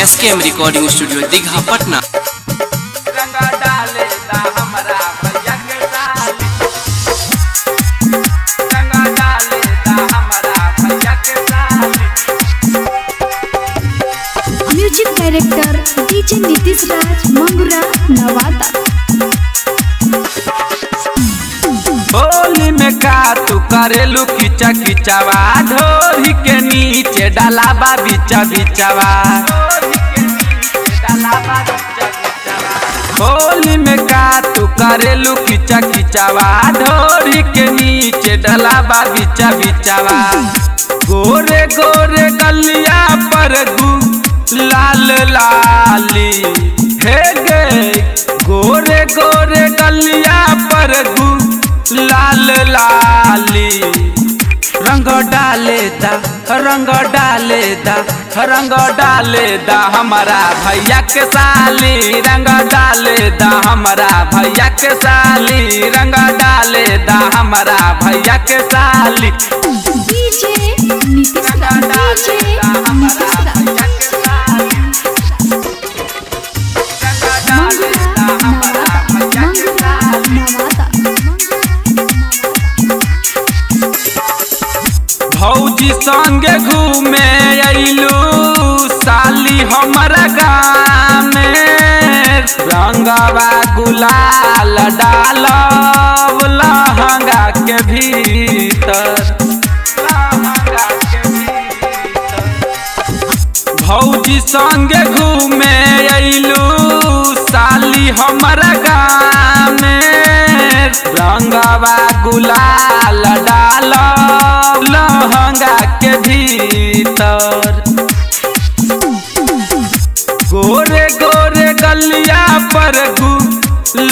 SKM recording studio Digha Patna. रंगा डाले दा हमरा भैया के साली, रंगा डाले दा हमरा भैया के साली। म्यूजिक डायरेक्टर डीजे नीतीश राज मंगुरा नवादा। होली में का तू करेलू किचा किचावा, ढोरी के नीचे डालाबा बिचा बिचावा। होली में का तू करेलू किचा किचावा, ढोरी के नीचे डालाबा बिचा बिचावा। गोरे गोरे गलिया पर लाल लाली हे गे, गोरे गोरे गलिया पर लाल लाली। रंग डाले दा रंग डाले दा रंग डाले दा हमारा भैया के साली, रंग डाले दा हमारा भैया के साली, रंग डाले दा हमारा भैया के साली। डीजे नीतीश राज, डीजे नीतीश राज भौजी संगे घूमे अइलू साली हमारा गाँव में, रंगवा गुलाल डालब लहंगा के भीतर, लहंगा के भीतर। भौजी संगे घूमे अइलू साली हमारा गाँव में, रंगवा गुलाल डालब लहंगा के भीतर। गोरे गोरे गलिया पर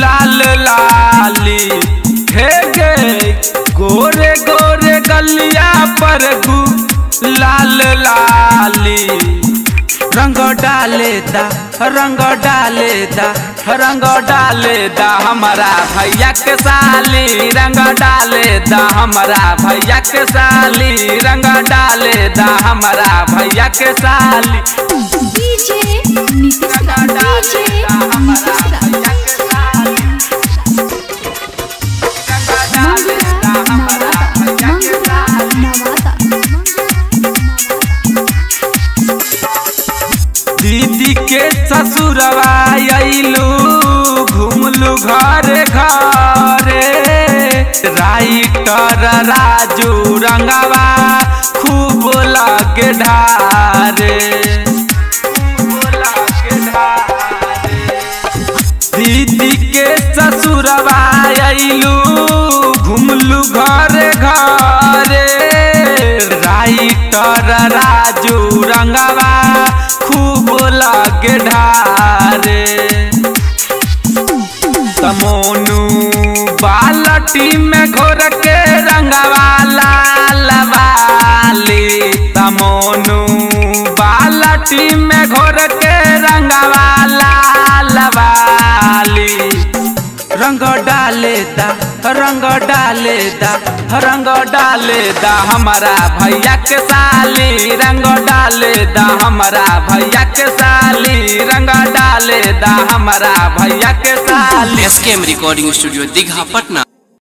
लाल लाली हे गे, गोरे गोरे गलिया पर लाल लाली। रंग डाले दा रंग डाले दा रंग डाले दा हमारा भैया के साली, रंग डाले दा हमारा भैया के साली, रंग डाले दा हमारा भैया के साली। डीजे नीतीश राज, डीजे नीतीश राज दीदी के ससुरवा अइलू घूमलू घरे घरे, राइटर राजू रंगवा खूब लगे ढारे, दीदी के ससुरवा अइलू घूमलू घरे घरे, राइटर राजू रंगवा खूब लगे ढारे। तमोनू बालटी में घोर के रंगवा लाल वाली, तमोनू बालटी में घोर के रंगवा लाल वाली। रंग डाले दा रंग डाले दा रंग डाले दा हमारा भैया के साली, रंग डाले दा हमारा भैया के साली, रंग डाले दा हमारा भैया के साली। SKM recording studio Digha Patna.